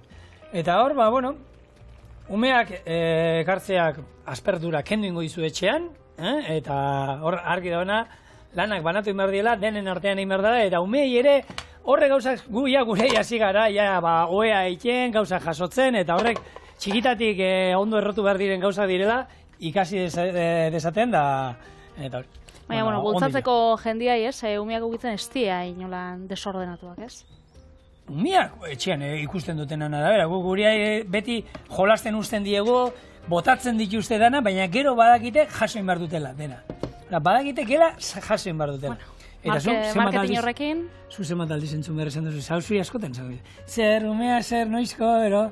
Eta hor, bueno, umeak ekartzeak aspertura kendu ingo dizu etxean, eta hor argi dauna lanak banatu egin behar diela, denen artean egin behar dela, eta umei ere horrek gauzak gure hasi gara, oea egiten, gauzak jasotzen, eta horrek txikitatik ondo errotu behar diren gauzak direla, ikasi dezaten da, eta hori. Baina, bueno, bultzatzeko jendiai, umiak ukitzen ez dira inolan desordenatuak, ez? Umiak etxean ikusten dutena da, bera, gure beti jolasten usten diego, botatzen dituzte dana, baina gero badakite jasoin behar dutela, dena. Badakite gela jasoin behar dutela. Marketing horrekin? Zu zemat aldiz entzun behar esan duzu, zauzuri askoten zauz. Zer, umea, zer, noizko, ero,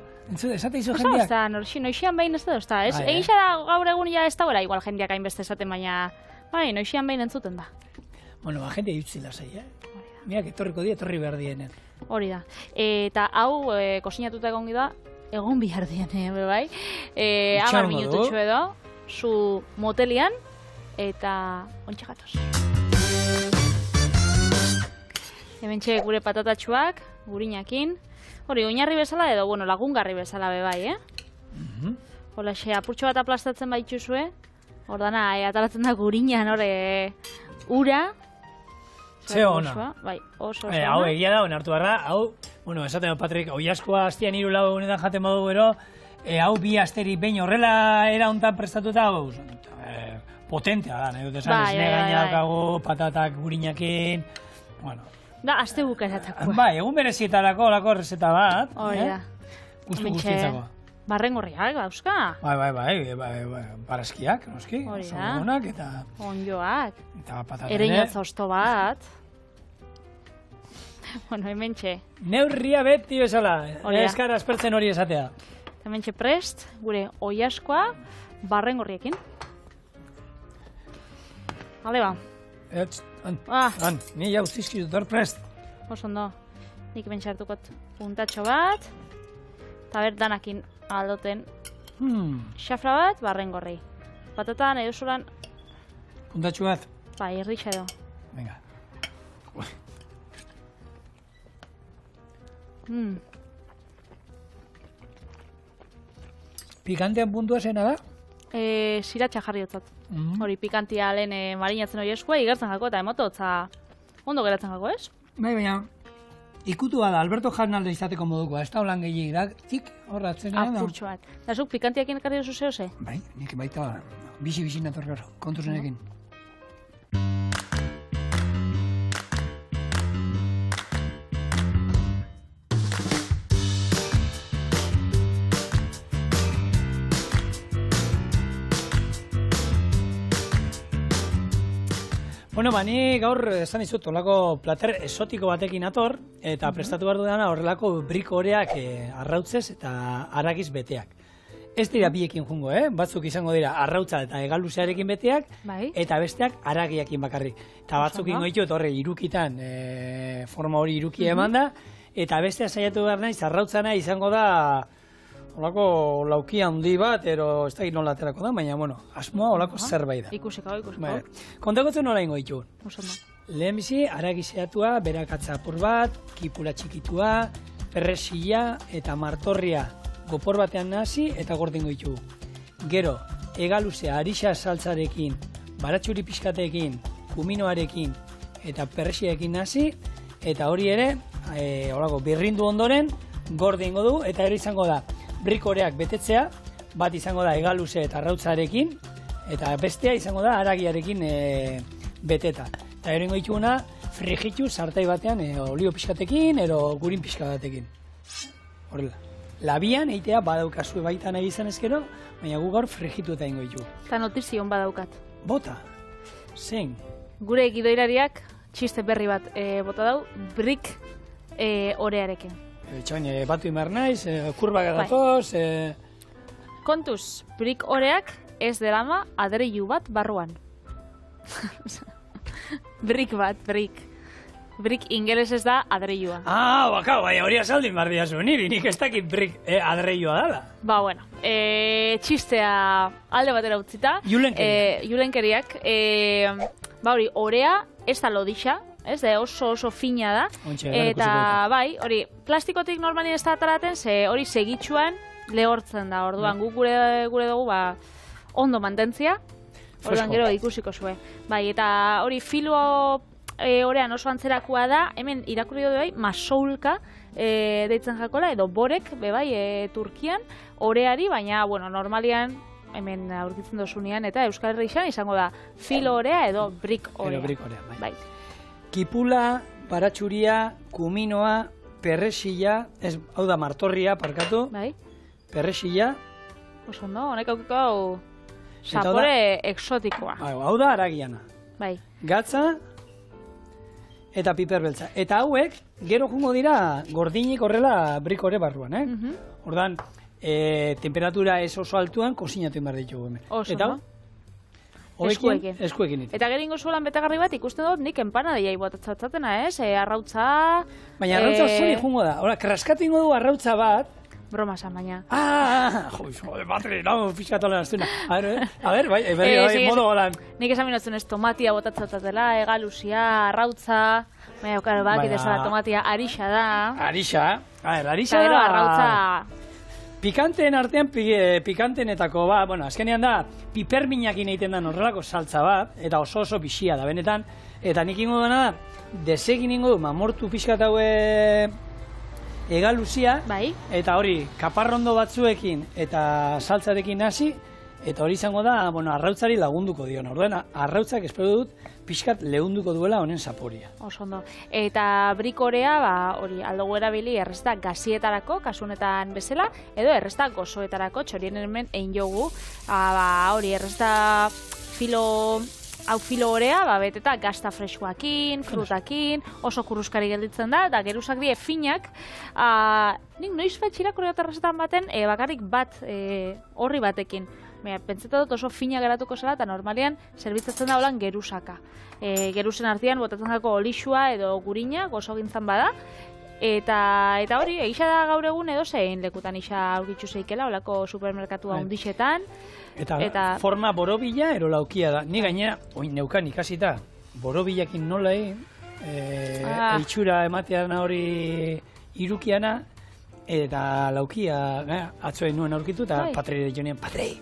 esate izo jendeak? Noixian behin ez da, ez? Egisa da gaur egun ez dagoela, igual jendeak hainbeste esaten, baina bai, noixian behin entzuten da. Bueno, jende jutzi lasai, Mirak etorriko di, etorri behar dienen. Hori da. Eta hau, kosinatuta egon da, egon behar dienen, bai? 10 minututxo edo, zu motelian, eta ontsa gatoz. Hementxe gure patatatxuak, gurinakin. Hori, oinarri bezala edo, bueno, lagungarri bezala bai, Hola, apurtxo bat aplastatzen baituzue, ordana, ataratzen da gurinan, ura. Ze ona. Bai, oso Hau egia da, onartu barra, hau, bueno, esaten dut, Patrik, oiaskoa hastian 3-4 egunetan jaten badu gero, hau 2 asteri behin horrela era hontan prestatuta, potentea da, nahi dut esan, esne gaina daukagu, patatak gurinakin, bueno. Da, aste bukaratakoa. Bai, egun berezietarako lako rezeta bat. Hori da. Gustu guztientzako. Barrengorriak, dauzka. Bai, barazkiak, noski. Hori da. Somonak eta... Onjoak. Eta patatene. Ereinotza osto bat. Bueno, hementxe. Neurria beti bezala. Eskara aspertzen hori esatea. Hementxe prest, gure oiaskoa, barrengorriekin. Hale ba. Ni jau zizkizut hor prest. Oso ondo. Nik bentsartukot puntatxo bat. Eta danakin aldoten. Xafra bat, barrengorri. Patatan edo zulan... Puntatxo bat? Bai, erritxa edo. Venga. Pikantean puntua zena da? Siratxa jarri dutzat. Hori pikantia lehen marinatzen hori eskua, igertzen jako eta emototza ondo geratzen jako, ez? Bai, baina ikutua da, Alberto Jarnalde izateko modukoa, ez da holan gehiagik da, tik horratzen da. Apurtxo bat. Da zuk pikantiakin ekarri duzu zehose? Bai, nik baita bisi nator gero, kontuzenekin. Bueno, ni gaur esan dizut, olako plater esotiko batekin ator, eta prestatu behar dudana horrelako briko oreak arrautzez eta haragiz beteak. Ez dira biekin jungo, batzuk izango dira arrautza eta egaluzearekin beteak, eta besteak haragiakin bakarrik. Eta batzuk ingo ditut horre irukitan, forma hori irukia eman da, eta bestea saiatu behar naiz, arrautzana izango da olako laukia handi bat, ero ez da nola aterako da, baina, bueno, asmoa olako zerbait da. Ikusiko. Kontakotzen nola ingo ditugun. Lehenbizi, haragizeatua, berakatza apur bat, kipula txikitua, perresila eta martorria gopor batean nahasi eta gordingo ditugu. Gero, egaluzea arixa saltzarekin, baratxuri pixkatekin, kuminoarekin eta perresiarekin nahasi, eta hori ere, olako, birrindu ondoren, gordingo du, eta ere izango da, brikoreak betetzea, bat izango da egaluze eta arrautzarekin, eta bestea izango da haragiarekin beteta. Eta erengo dituguna frijitu sartai batean olio pixkatekin, ero gurin pixkatekin. Horrela. Labian eitea badaukazue baita nahi izan ezkero, baina gu gaur frijitu eta ingo ditugu. Eta notizion badaukat. Bota. Zein. Gure gidoilariak txiste berri bat bota dau, brik orearekin. Txain, batu imar naiz, kurba gatoz... Kontuz, brik oreak ez derama adreilu bat barruan. Brik bat, brik. Brik ingeles ez da adreilua. Baka, bai, hori asaldin bardia zu, niri, nik ez dakit brik adreilua dala. Bueno, txistea alde batera utzita. Julenkeriak. Hori, orea ez da lodixa. Ez, oso fina da, eta bai, hori, plastikotik normalin ez da ataraten, hori segitxuan lehortzen da, orduan guk gure dugu, ondo mantentzia, orduan gero ikusiko zuen. Bai, eta hori filo orean oso antzerakoa da, hemen irakurri dugu bai, masoulka deitzen jakola, edo borek, bai, Turkian, oreari, baina, bueno, normalian, hemen aurkitzen dozunean, eta Euskal Herrian izango da, filo orea edo brik orea. Edo brik orea, bai. Kipula, baratxuria, kuminoa, perresila, hau da martorria, parkatu. Bai. Perresila. Oso no, honek aukiko hau zapore exotikoa. Hau da haragiana. Bai. Gatza eta piper beltza. Eta hauek, gero jungo dira gordinik horrela brikore barruan, Ordan, temperatura ez oso altuan, kozinatu inbar ditugu hemen. Oso, no? Eskuekin. Eta gero ingo zuelan betagarri bat ikusten dut nik enpanadeiai botatzatena, arrautza... Baina arrautza zori jungo da. Hora, kraskatu ingo du arrautza bat. Broma esan baina. Joder, batri, no, fiskatola naztuna. A ver, bai, modo golan. Nik esan minatzen ez tomatia botatzatela, egalusia, arrautza... Baina, okaro, bakit ezala tomatia arixa da. Arixa da. Eta gero arrautza... Pikanteen artean, pikantenetako bat, bueno, azkenean da, piperminakin egiten da horrelako saltza bat, eta oso bixia da, benetan, eta nik ingo duena da, desegin ingo du, mamortu pixkat haue egaluzia, eta hori, kaparrondo batzuekin eta saltzarekin hasi, eta hori izango da, bueno, arrautzari lagunduko diona, orduan, arrautzak espero dut, pixkat lehunduko duela honen zaporia. Oso ondo. Eta brikorea, hori, aldugu erabili errezta gazietarako, kasunetan bezala, edo errezta gozoetarako, txorien hemen egin jogu, hori, errezta hau filo orea, beteta gazta freskoakin, frutakin, oso kurruskari gelditzen da, eta geruzak die finak, nik noiz betxirakurri eta errezetan baten, bakarrik bat horri batekin. Pentseta dut oso fina geratuko zela eta normalian zerbitzatzen da holan geruzaka. Geruzen artean botatzen dako olixua edo gurina, gozo gintzan bada. Eta hori, egisa da gaur egun edo zein lekutan isa aurkitzu zeikela, holako supermerkatua hundixetan. Eta forma borobila ero laukia da. Ni gainera, oin neukan ikasita, borobilakin nola eitxura ematean hori irukiana, eta laukia atzoen nuen aurkitu eta patrei jonean, patrei!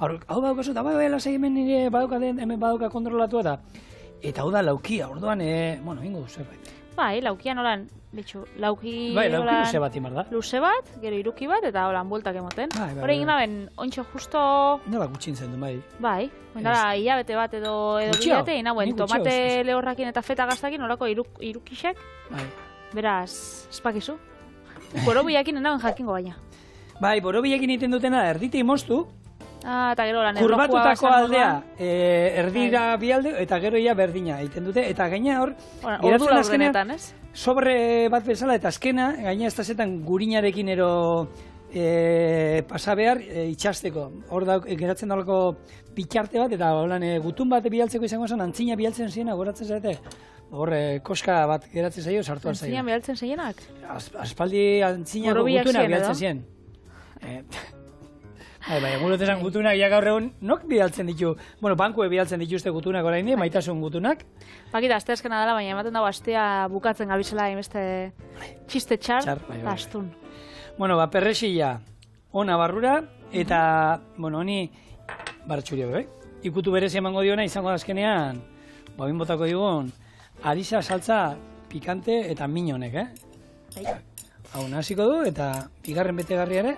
Hau daukazu, eta bai, lasai hemen nire hemen badauka kontrolatu eta hau da laukia, orduan, bueno, ingo du zerbait. Bai, laukia nolan, bitxu, lauki... Bai, lauki luze bat imar da. Luze bat, gero iruki bat, eta holan bueltak emoten. Hore egin naben, ontsa justo... Nola gutxintzen du, bai. Bai, oindala, hilabete bat edo bilate, inauen, tomate lehorrakin eta feta gaztakin, horako irukixek. Bai. Beraz, espakizu. Borobiakin enaben jakingo baina. Bai, borobiakin egiten dutena, erdite imoztu, Eta gero lan kurbatutako aldea, erdira bi alde, eta gero ia berdina egiten dute, eta gaina hor, geratzen azkenean, sobre bat bezala, eta azkena, gaina ez da zetan gurinarekin ero pasa behar itxasteko. Hor da, geratzen daulako bitxarte bat, eta gutun bat bialtzeko izango zen, antzina bialtzen ziena, goratzen zarete. Hor, koska bat geratzen zaio, sartu alzaio. Antzina bialtzen zaienak? Aspaldi antzinako gutuna bialtzen zien. Bai, egunote esan gutunak, ja gaur egun, nok bialtzen ditu? Bueno, bankue bialtzen dituzte gutunak orain di, maitasun gutunak. Bakita, aste azkena dela, baina ematen dago astea bukatzen gabizela, beste txiste txar, eta astun. Bueno, perresila, ona barrura, eta, bueno, honi, baratxuria bebe. Ikutu berezi emango diona, izango da azkenean, babin botako digun, arisa, saltza, pikante eta minonek, Hau nahaziko du, eta bigarren betegarria ere,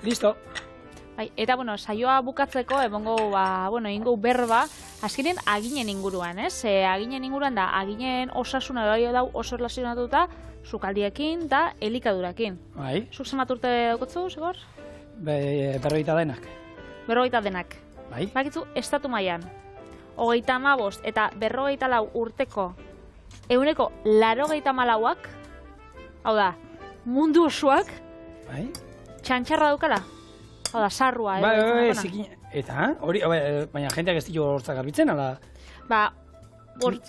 listo. Bai, eta, bueno, saioa bukatzeko, egingo berba, azkenean aginen inguruan, aginen inguruan da, aginen osasuna dau oso relazionatuta, sukaldiekin eta elikadurakin. Bai. Zuk zenbat urte daukotzu, Sigor? Berrogeita denak. Berrogeita denak. Bai. Bakitzu, estatu mailan, 35 eta 54 urteko, 184ak, hau da, mundu osoak, bai. Txantxarra daukala. Hau da, sarrua. Bai, eta, hori, baina jenteak ez ditu hortzak garbitzen, ala?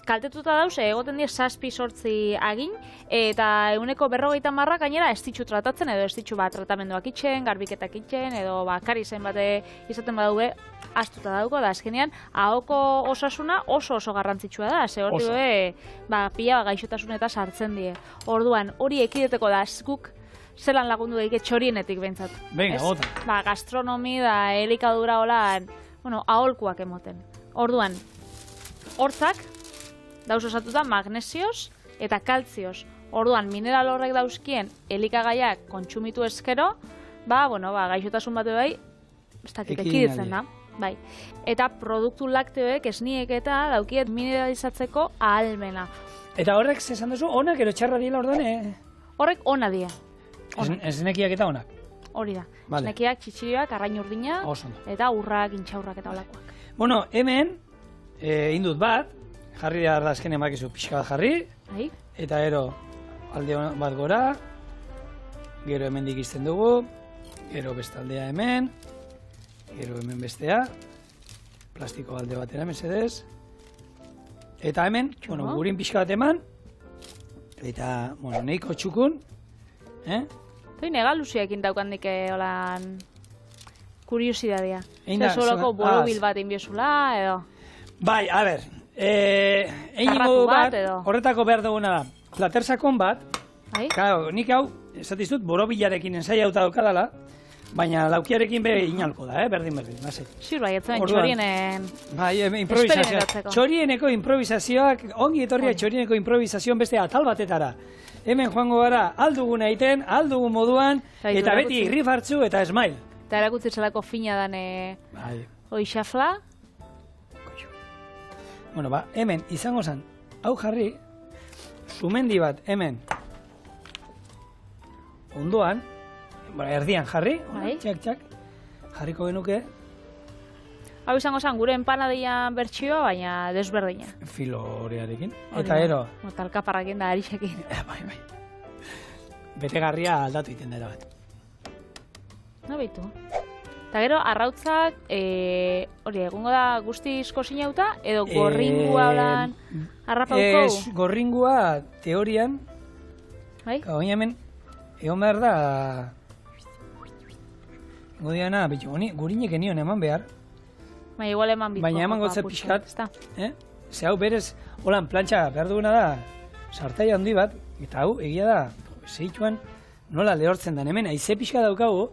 Kaltetuta dauz, egoten dira 7-8 agin, eta 150 gainera ez ditxu tratatzen, edo ez ditxu tratamenduak itxen, garbiketak itxen, edo kari zen bate izaten badaude, astuta dauko, da azkenean, ahoko osasuna oso garrantzitsua da, ze hori pila gaixotasun eta sartzen die. Orduan, hori ekideteko da, guk zelan lagundu daike txorienetik behintzat. Venga, gota. Gastronomi da, elikadura holan, aholkuak emoten. Orduan, hortzak, dauz osatuta magnesioz eta kaltzioz. Orduan, mineral horrek dauzkien elikagaiak kontsumitu eskero, gaixotasun bat bai, ez dakit ekiditzen da. Bai. Eta produktu lakteoek esniek eta daukiet mineralizatzeko ahalmena. Eta horrek zesan duzu, onak ero txarra diela orduan, Horrek ona dira. Esnekiak eta onak? Hori da. Esnekiak, txitxirioak, arrain urdina, eta urrak, intxaurrak eta olakoak. Bueno, hemen, indut bat, jarri da azkenean bakizu pixka bat jarri, eta gero alde bat gora, gero hemen dikizten dugu, gero bestaldea hemen, gero hemen bestea, plastiko alde batera mesedez, eta hemen, gurin pixka bat eman, eta, nahiko txukun, Toi negaluziakin daukandik holan kuriosidadea. Zer soloko borobil bat inbiozula, edo? Bai, a ber, egin modu bat, horretako behar duguna da, platersakon bat, nik hau, esatiztut, borobilarekin ensai hau daukadala, baina laukiarekin be inalko da, berdin, nase. Zir, bai, etzen txorienen... Bai, improvisazioa. Txorieneko improvisazioak, ongi etorria txorieneko improvisazioan beste atal batetara. Hemen joango gara, aldugun egiten, aldugun moduan, eta beti irrif hartzu eta esmail. Eta erakutzitzalako fina dan oixafla. Bueno, hemen izango zen, hau jarri, sumendi bat hemen ondoan, erdian jarri, txak, jarriko genuke. Hau izango zen, gure empanadian bertxioa, baina desberdina. Filorearekin. Eta ero. Talkaparrakin da arixekin. Bai. Betegarria aldatu iten dela bat. Behitu. Eta gero, arrautzak, hori, egongo da guztiz kozinauta, edo gorringua holan harrapauko? Gorringua, teorian, gauen hemen, egon behar da, godiana, gurinek enion eman behar, baina eman gotze pixkat, ze hau berez, holan plantxa behar duguna da, sartai handi bat, eta hau, egia da, zeituan, nola lehortzen den, hemen aize pixka daukagu,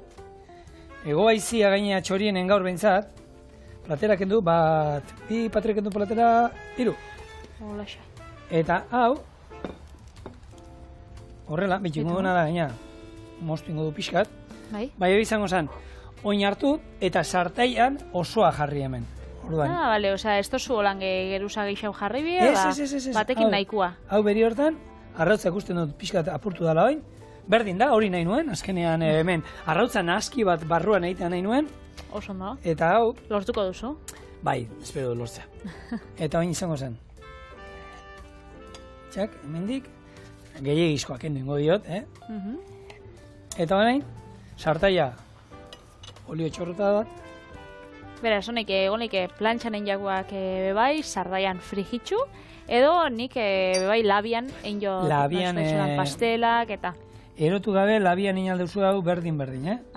ego aizia gainea txorienen gaur behintzat, platera kendu, bat, bi patre kendu platera, 3. Eta hau, horrela, betxingo duna da gaina, moztu ingo du pixkat, bai izango zen, oin hartu eta sartaian osoa jarri hemen. Bale, oza, ez tozu holan geruza geixau jarri bie, batekin nahikoa. Hau beri hortan, arrautza ikusten dut pixkat apurtu dala oin, berdin da, hori nahi nuen, azkenean hemen, arrautza naski bat barruan egitea nahi nuen, Oso ondo. Eta hau, Lortuko duzu. bai, espero du lortzea. Eta oin izango zen. Txak, hemendik, gehiagizkoak kendu ingo diot, Eta orain, sartaia, olio txorrota bat, Beraz, honik plantxanen jaguak bebai, sardaian frijitxu, edo nik bebai labian, Labian, pastelak, eta... erotu gabe labian inalduzu hau berdin,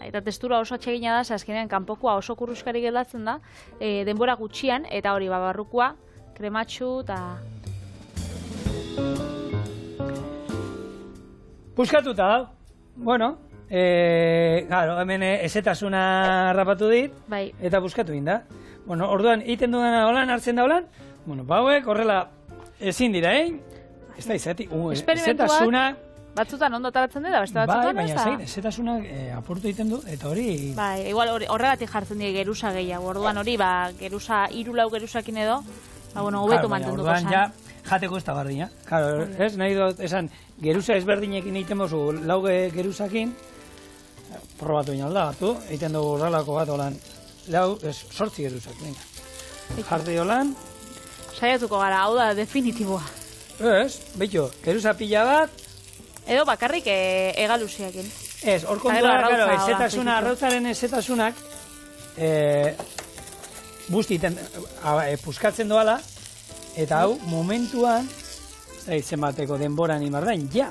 Eta testura oso atsegina da, azkenean kanpokoa oso kurruskari gelatzen da, denbora gutxian, eta hori barrukua, krematxu, eta... Puskatuta da, bueno, claro, hemen ezetasuna rapatu dit, Bai. eta buskatu inda. Bueno, orduan, iten dudana holan, hartzen da holan, bueno, hauek horrela ezin dira, Ez da izati, ezetasuna... Batzutan ondo ataratzen dira, beste batzutan Bai, baina ezetasuna aportu egiten du, eta hori... Bai, igual horregatik jartzen dira geruza gehiago, orduan hori, geruza, 3-4 geruzakin edo, hobeto mantenduko zan. Orduan, jateko ez da bardina. Claro, ez, nahi dut, esan, geruza ezberdinekin egiten bozu, 4 geruzakin, probatu inalda, egiten dugu horrelako bat holan, 8 geruzak, venga. Jarti holan. Saiatuko gara, hau da, definitiboa. Ez, betxo, geruza pila bat, edo bakarrik egaluziakin. Ez, hor kontua, arrautzaren ezetasunak, buztiten, puskatzen doala, eta hau, momentuan, zenbateko denboran imardain, ja.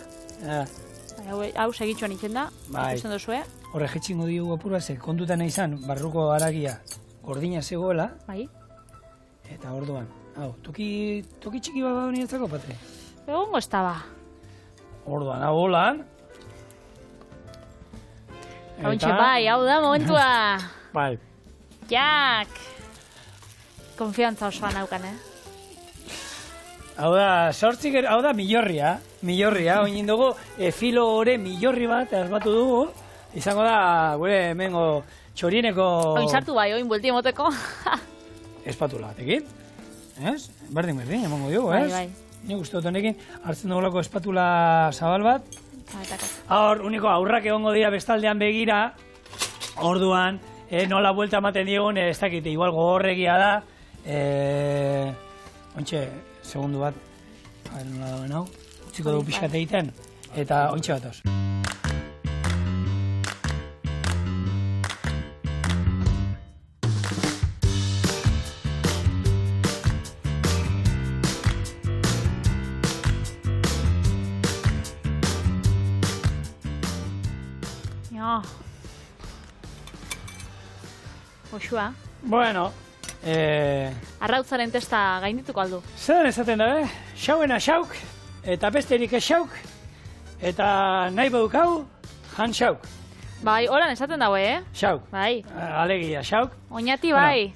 Hau segitxuan itzen da, ikusten duzue. Horre jetxingo diogu apurra, ze kontutan izan, barruko haragia gordina zegoela, Bai. Eta orduan, hau, toki txiki bat hau niretzako, Patri? Egongo ez da ba. Orduan, hau holan. Hauntxe, bai, hau da momentua. Bai. Jak! Konfiantza osoan haukan, Hau da, hau da millorria, oin dugu, filo hori millorri bat, asmatu dugu, izango da, gure hemengo txorieneko... Oin sartu bai, oin buelti emoteko. Espatula batekin, ez? Berdin, emango dugu, ez? Bai. Ni guzti dut honekin, hartzen dugulako espatula zabal bat. Hor, uniko aurrak egongo dira bestaldean begira, orduan, nola buelta ematen diegun, ez dakit, igual gogorregia da, ontxe, segundu bat, nola dauen hau, utziko dugu pixkat egiten, eta ontxe batoz. Oxua. Bueno, Arrautzaren testa gaindituko aldu. Zer esaten da, xauena xauk, eta besterik ez xauk, eta nahi badukau, jan xauk. Bai, holan esaten dago, Xauk. Bai. Alegia, xauk. Oñati bai.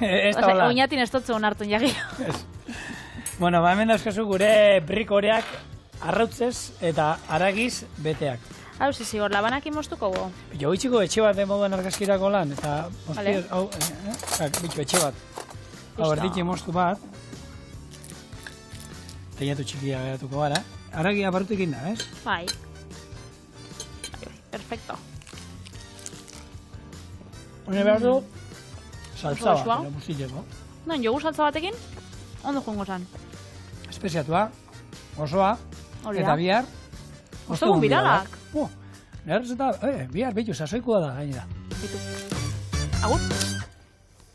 Ez da hola. Oñatin ez dutzu onartun jagio. Bueno, hemen dauzkazu gure brikoreak arrautzez eta haragiz beteak. Hau, zizigor, labanak imostuko gu? Jo, itxiko etxe bat moduan argazkirako lan, eta Vale. hau, bitxo, etxe bat. Hau, erditxe mostu bat. Teiatu txikia geratuko gara. Haragia barutekin da, ez? Bai. Perfecto. Hone behar du, saltza Oso bat, buzileko. Non, jogu saltza batekin, ondo joango zan. Espeziatua, osoa, Hori da. eta bihar. Ostegun biralak. Nire eta, bihar, behitu, sasoikoa da, gainera. Agur.